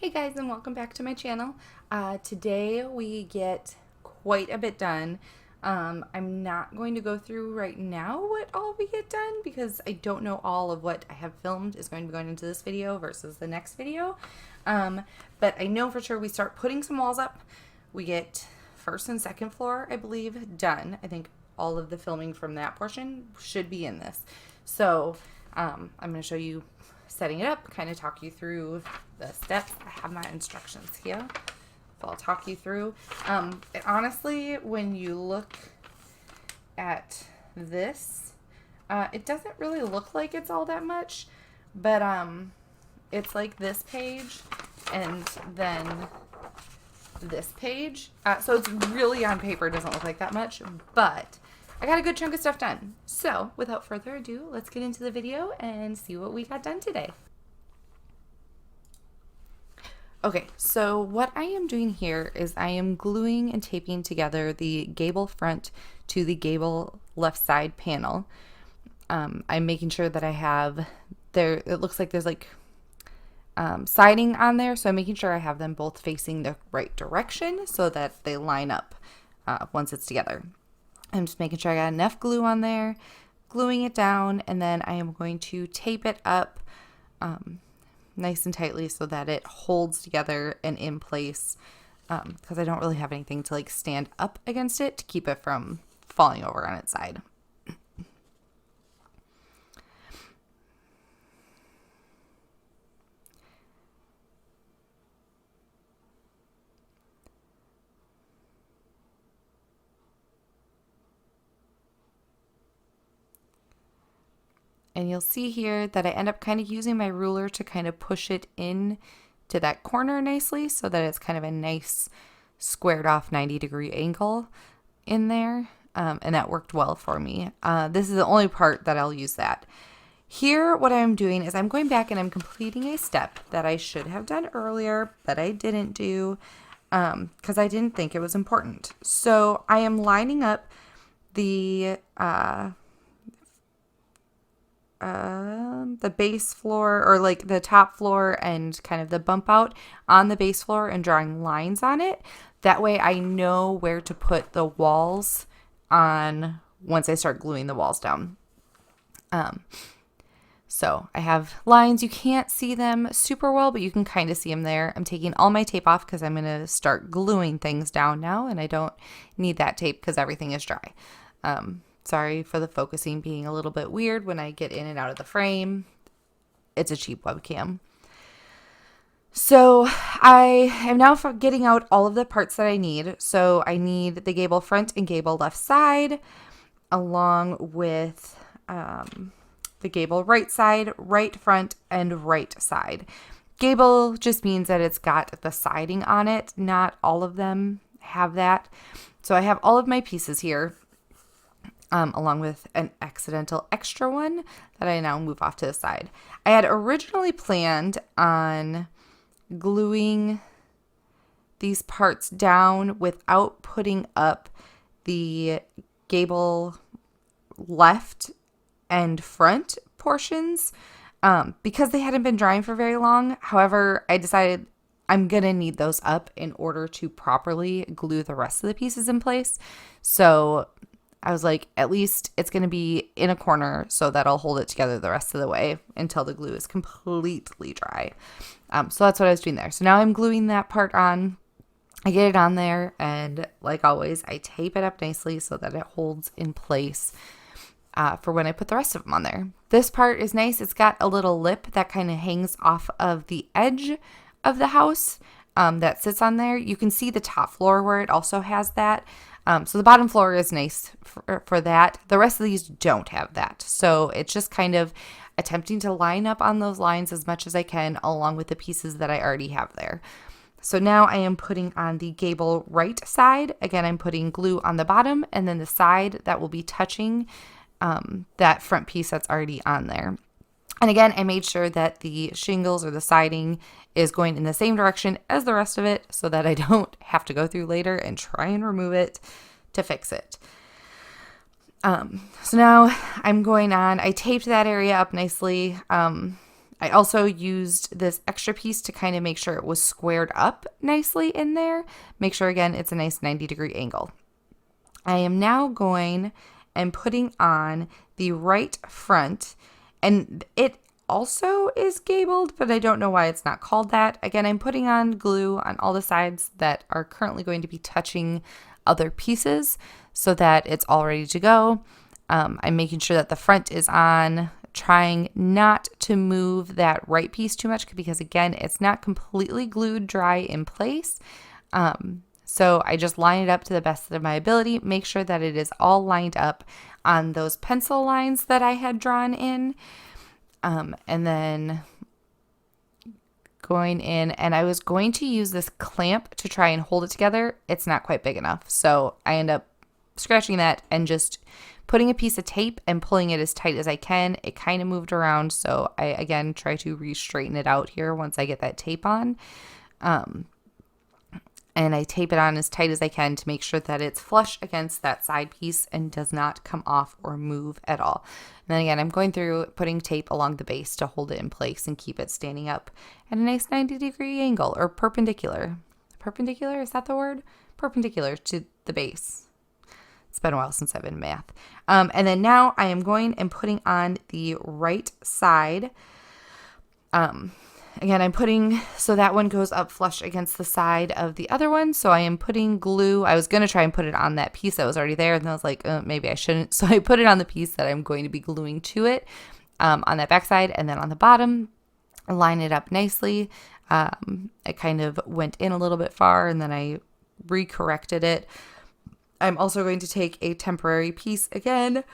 Hey guys, and welcome back to my channel. Today we get quite a bit done. I'm not going to go through right now what all we get done because I don't know all of what I have filmed is going to be going into this video versus the next video. But I know for sure we start putting some walls up. We get first and second floor, I believe, done. I think all of the filming from that portion should be in this. So I'm going to show you setting it up, kind of talk you through the steps. I have my instructions here, so I'll talk you through. Honestly, when you look at this, it doesn't really look like it's all that much, but it's like this page and then this page. So it's really on paper, doesn't look like that much, but I got a good chunk of stuff done. So without further ado, let's get into the video and see what we got done today. Okay, so what I am doing here is I am gluing and taping together the gable front to the gable left side panel. I'm making sure that I have there, it looks like there's like siding on there, so I'm making sure I have them both facing the right direction so that they line up once it's together. I'm just making sure I got enough glue on there, gluing it down, and then I am going to tape it up nice and tightly so that it holds together and in place, because I don't really have anything to like stand up against it to keep it from falling over on its side. And you'll see here that I end up kind of using my ruler to kind of push it in to that corner nicely so that it's kind of a nice squared off 90-degree angle in there. And that worked well for me. This is the only part that I'll use that. Here, what I'm doing is I'm going back and I'm completing a step that I should have done earlier, but I didn't do because I didn't think it was important. So I am lining up the base floor, or like the top floor and kind of the bump out on the base floor, and drawing lines on it. That way I know where to put the walls on once I start gluing the walls down. So I have lines. You can't see them super well, but you can kind of see them there. I'm taking all my tape off because I'm going to start gluing things down now, and I don't need that tape because everything is dry. Sorry for the focusing being a little bit weird when I get in and out of the frame. It's a cheap webcam. So I am now getting out all of the parts that I need. So I need the gable front and gable left side, along with the gable right side, right front, and right side. Gable just means that it's got the siding on it. Not all of them have that. So I have all of my pieces here. Along with an accidental extra one that I now move off to the side. I had originally planned on gluing these parts down without putting up the gable left and front portions because they hadn't been drying for very long. However, I decided I'm going to need those up in order to properly glue the rest of the pieces in place. So I was like, at least it's going to be in a corner so that I'll hold it together the rest of the way until the glue is completely dry. So that's what I was doing there. So now I'm gluing that part on. I get it on there, and like always, I tape it up nicely so that it holds in place for when I put the rest of them on there. This part is nice. It's got a little lip that kind of hangs off of the edge of the house that sits on there. You can see the top floor where it also has that. So the bottom floor is nice for that. The rest of these don't have that. So it's just kind of attempting to line up on those lines as much as I can along with the pieces that I already have there. So now I am putting on the gable right side. Again, I'm putting glue on the bottom, and then the side that will be touching that front piece that's already on there. And again, I made sure that the shingles or the siding is going in the same direction as the rest of it so that I don't have to go through later and try and remove it to fix it. So now I'm going on, I taped that area up nicely. I also used this extra piece to kind of make sure it was squared up nicely in there. Make sure, again, it's a nice 90-degree angle. I am now going and putting on the right front, and it also is gabled, but I don't know why it's not called that. Again, I'm putting on glue on all the sides that are currently going to be touching other pieces so that it's all ready to go. I'm making sure that the front is on, trying not to move that right piece too much because, again, it's not completely glued dry in place. So I just line it up to the best of my ability, make sure that it is all lined up on those pencil lines that I had drawn in. And then going in, and I was going to use this clamp to try and hold it together. It's not quite big enough. So I end up scratching that and just putting a piece of tape and pulling it as tight as I can. It kind of moved around. So I, again, try to re-straighten it out here once I get that tape on. And I tape it on as tight as I can to make sure that it's flush against that side piece and does not come off or move at all. And then again, I'm going through putting tape along the base to hold it in place and keep it standing up at a nice 90-degree angle, or perpendicular. Perpendicular, is that the word? Perpendicular to the base. It's been a while since I've been in math. And then now I am going and putting on the right side. Again, I'm putting, so that one goes up flush against the side of the other one. So I am putting glue. I was going to try and put it on that piece that was already there. And then I was like, maybe I shouldn't. So I put it on the piece that I'm going to be gluing to it on that back side. And then on the bottom, line it up nicely. It kind of went in a little bit far and then I recorrected it. I'm also going to take a temporary piece again.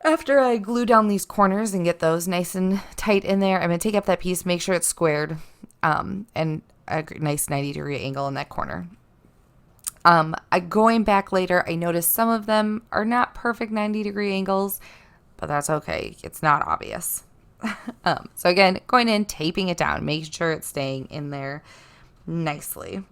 After I glue down these corners and get those nice and tight in there, I'm going to take up that piece, make sure it's squared, and a nice 90-degree angle in that corner. Going back later, I noticed some of them are not perfect 90-degree angles, but that's okay. It's not obvious. So again, going in, taping it down, making sure it's staying in there nicely.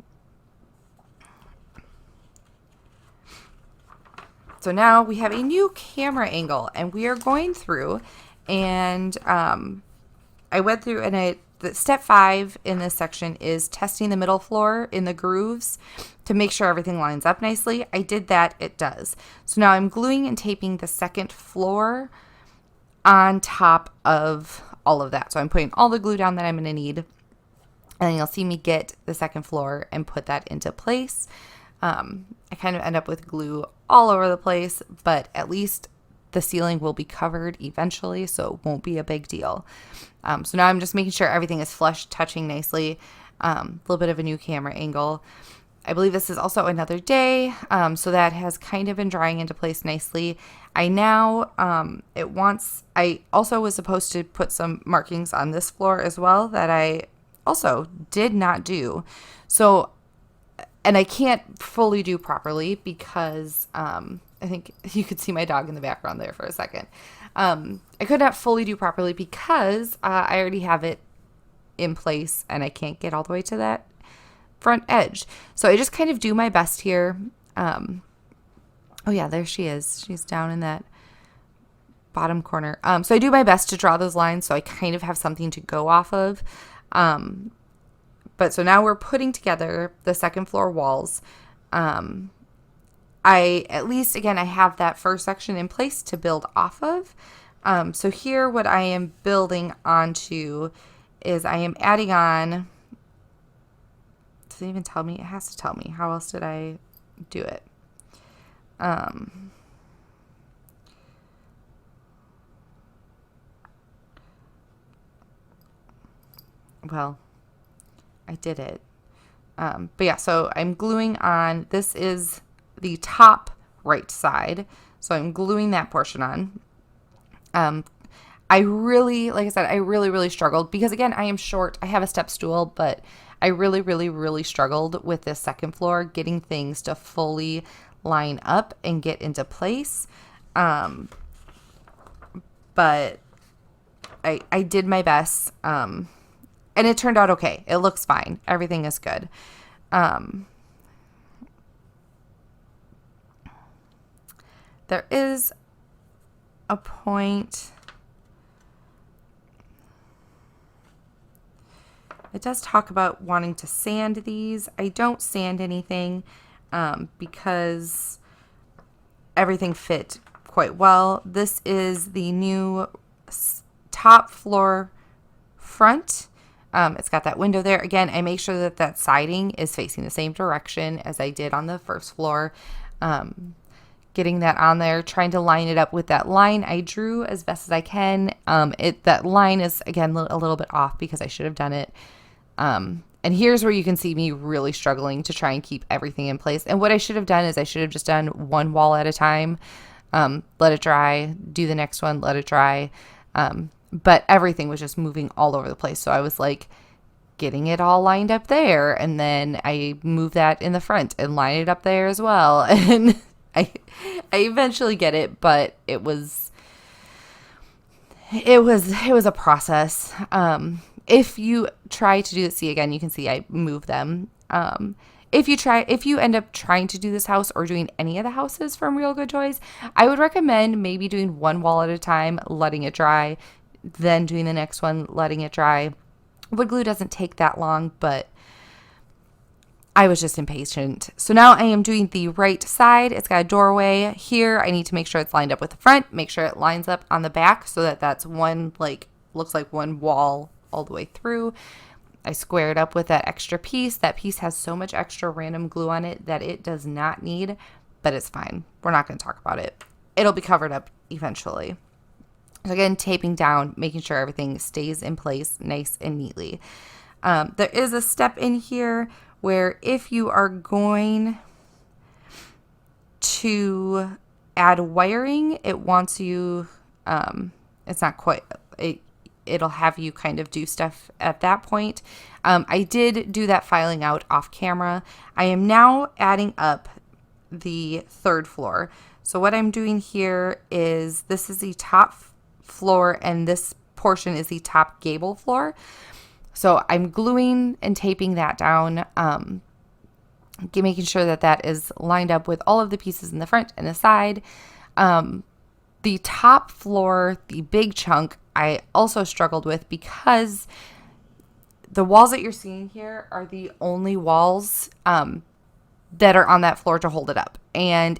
So now we have a new camera angle and we are going through and I went through and step 5 in this section is testing the middle floor in the grooves to make sure everything lines up nicely. I did that. It does. So now I'm gluing and taping the second floor on top of all of that. So I'm putting all the glue down that I'm going to need. And then you'll see me get the second floor and put that into place. I kind of end up with glue all over the place, but at least the ceiling will be covered eventually, so it won't be a big deal. So now I'm just making sure everything is flush, touching nicely. A little bit of a new camera angle. I believe this is also another day, so that has kind of been drying into place nicely. I now, I also was supposed to put some markings on this floor as well that I also did not do. So, and I can't fully do properly because I think you could see my dog in the background there for a second. I could not fully do properly because I already have it in place and I can't get all the way to that front edge. So I just kind of do my best here. Oh yeah, there she is. She's down in that bottom corner. So I do my best to draw those lines so I kind of have something to go off of. But so now we're putting together the second floor walls. I have that first section in place to build off of. So here what I am building onto is I am adding on, does it even tell me? It has to tell me. How else did I do it? Well, I did it. But yeah, so I'm gluing on, this is the top right side. So I'm gluing that portion on. I really, like I said, I really struggled because again, I am short. I have a step stool, but I really struggled with this second floor, getting things to fully line up and get into place. But I did my best. And it turned out okay. It looks fine. Everything is good. There is a point. It does talk about wanting to sand these. I don't sand anything because everything fit quite well. This is the new top floor front. It's got that window there. Again, I make sure that that siding is facing the same direction as I did on the first floor. Getting that on there, trying to line it up with that line I drew as best as I can. That line is, again, a little bit off because I should have done it. And here's where you can see me really struggling to try and keep everything in place. And what I should have done is I should have just done one wall at a time, let it dry, do the next one, let it dry. But everything was just moving all over the place. So I was like getting it all lined up there. And then I move that in the front and line it up there as well. And I eventually get it, but it was a process. If you try to do this, see again, you can see I move them. If you end up trying to do this house or doing any of the houses from Real Good Toys, I would recommend maybe doing one wall at a time, letting it dry, then doing the next one, letting it dry. Wood glue doesn't take that long, but I was just impatient. So now I am doing the right side. It's got a doorway here. I need to make sure it's lined up with the front, make sure it lines up on the back so that that's one, looks like one wall all the way through. I squared up with that extra piece. That piece has so much extra random glue on it that it does not need, but it's fine. We're not going to talk about it. It'll be covered up eventually. So again, taping down, making sure everything stays in place nice and neatly. There is a step in here where if you are going to add wiring, it wants you, it's not quite, it'll have you kind of do stuff at that point. I did do that filing out off camera. I am now adding up the third floor. So what I'm doing here is this is the top floor and this portion is the top gable floor. So I'm gluing and taping that down, making sure that that is lined up with all of the pieces in the front and the side. The top floor, the big chunk, I also struggled with because the walls that you're seeing here are the only walls that are on that floor to hold it up. And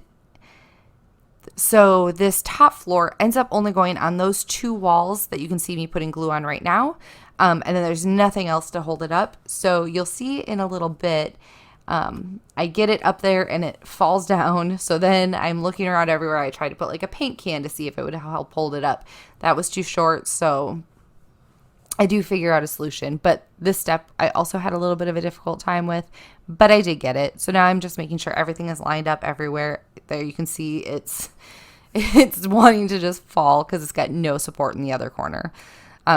so this top floor ends up only going on those two walls that you can see me putting glue on right now. And then there's nothing else to hold it up. So you'll see in a little bit, I get it up there and it falls down. So then I'm looking around everywhere. I try to put a paint can to see if it would help hold it up. That was too short. So I do figure out a solution. But this step I also had a little bit of a difficult time with, but I did get it. So now I'm just making sure everything is lined up everywhere. There you can see it's wanting to just fall because it's got no support in the other corner.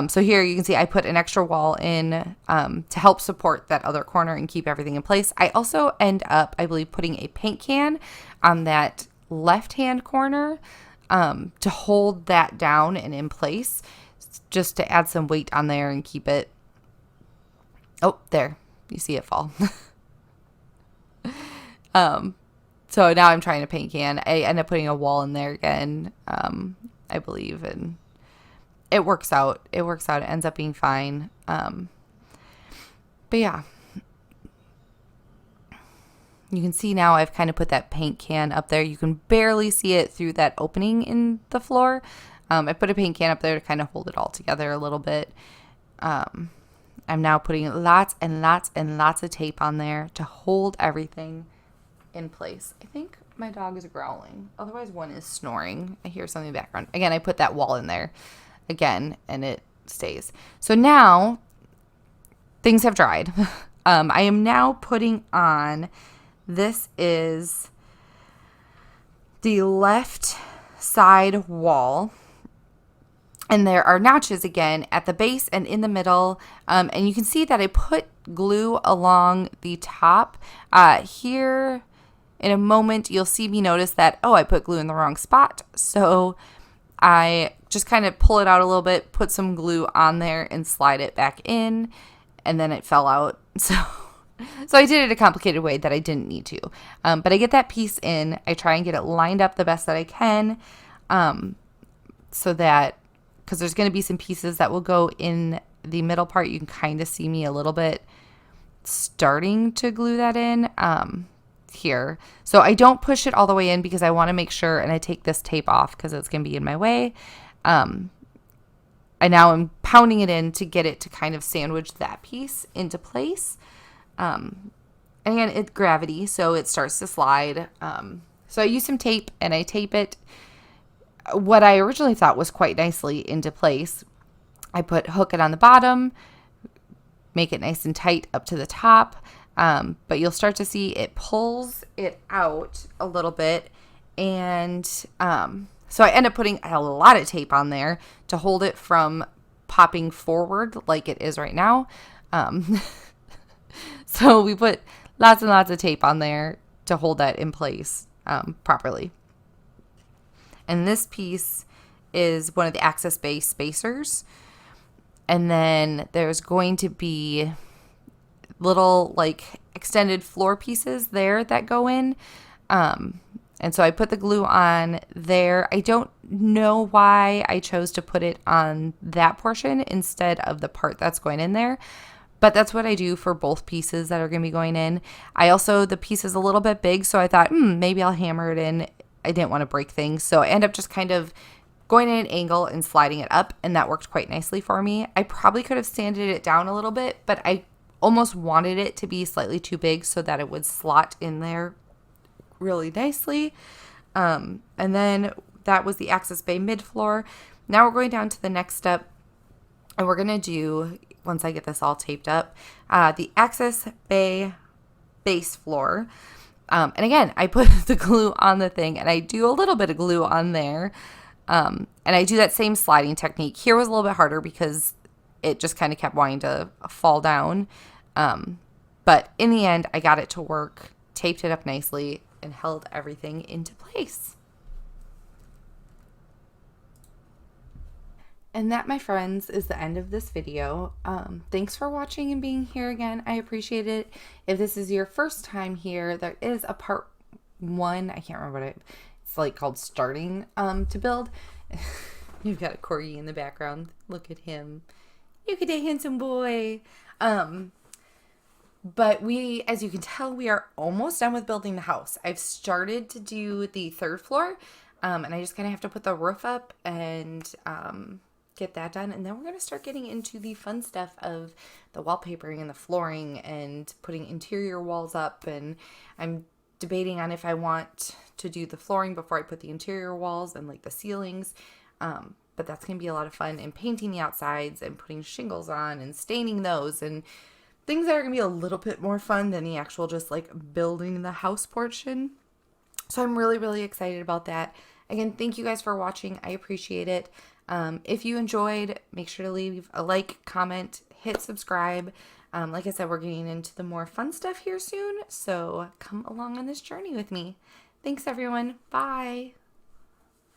So here you can see I put an extra wall in to help support that other corner and keep everything in place. I also end up, I believe, putting a paint can on that left-hand corner to hold that down and in place, just to add some weight on there and keep it. Oh, there. You see it fall. So now I'm trying to paint can. I end up putting a wall in there again, I believe, and it works out. It ends up being fine. But yeah, you can see now I've kind of put that paint can up there. You can barely see it through that opening in the floor. I put a paint can up there to kind of hold it all together a little bit. I'm now putting lots and lots and lots of tape on there to hold everything in place. I think my dog is growling. Otherwise, one is snoring. I hear something in the background. Again, I put that wall in there again, and it stays. So now things have dried. I am now putting on, this is the left side wall. And there are notches again at the base and in the middle. And you can see that I put glue along the top. Here in a moment, you'll see me notice that, oh, I put glue in the wrong spot. So I just kind of pull it out a little bit, put some glue on there and slide it back in. And then it fell out. So I did it a complicated way that I didn't need to. But I get that piece in. I try and get it lined up the best that I can. So that, because there's going to be some pieces that will go in the middle part, you can kind of see me a little bit starting to glue that in here. So I don't push it all the way in because I want to make sure, and I take this tape off because it's going to be in my way. And now I'm pounding it in to get it to kind of sandwich that piece into place. And again, it's gravity, so it starts to slide. So I use some tape and I tape it what I originally thought was quite nicely into place. I hook it on the bottom, make it nice and tight up to the top. But you'll start to see it pulls it out a little bit. And so I end up putting a lot of tape on there to hold it from popping forward like it is right now. So we put lots and lots of tape on there to hold that in place properly. And this piece is one of the Access Bay spacers. And then there's going to be little like extended floor pieces there that go in. And so I put the glue on there. I don't know why I chose to put it on that portion instead of the part that's going in there. But that's what I do for both pieces that are going to be going in. The piece is a little bit big, so I thought, maybe I'll hammer it in. I didn't want to break things. So I end up just kind of going in an angle and sliding it up, and that worked quite nicely for me. I probably could have sanded it down a little bit, but I almost wanted it to be slightly too big so that it would slot in there really nicely. And then that was the Access Bay mid-floor. Now we're going down to the next step, and we're going to do, once I get this all taped up, the Access Bay base floor. And again, I put the glue on the thing, and I do a little bit of glue on there. And I do that same sliding technique. Here was a little bit harder because it just kind of kept wanting to fall down. But in the end, I got it to work, taped it up nicely, and held everything into place. And that, my friends, is the end of this video. Thanks for watching and being here again. I appreciate it. If this is your first time here, there is a part 1. I can't remember what it's like, called starting to build. You've got a corgi in the background. Look at him. Look at that handsome boy. But as you can tell, we are almost done with building the house. I've started to do the 3rd floor, and I just kind of have to put the roof up and get that done. And then we're going to start getting into the fun stuff of the wallpapering and the flooring and putting interior walls up. And I'm debating on if I want to do the flooring before I put the interior walls and like the ceilings. But that's going to be a lot of fun, and painting the outsides and putting shingles on and staining those and things that are going to be a little bit more fun than the actual just like building the house portion. So I'm really, really excited about that. Again, thank you guys for watching. I appreciate it. If you enjoyed, make sure to leave a like, comment, hit subscribe. Like I said, we're getting into the more fun stuff here soon. So come along on this journey with me. Thanks, everyone. Bye.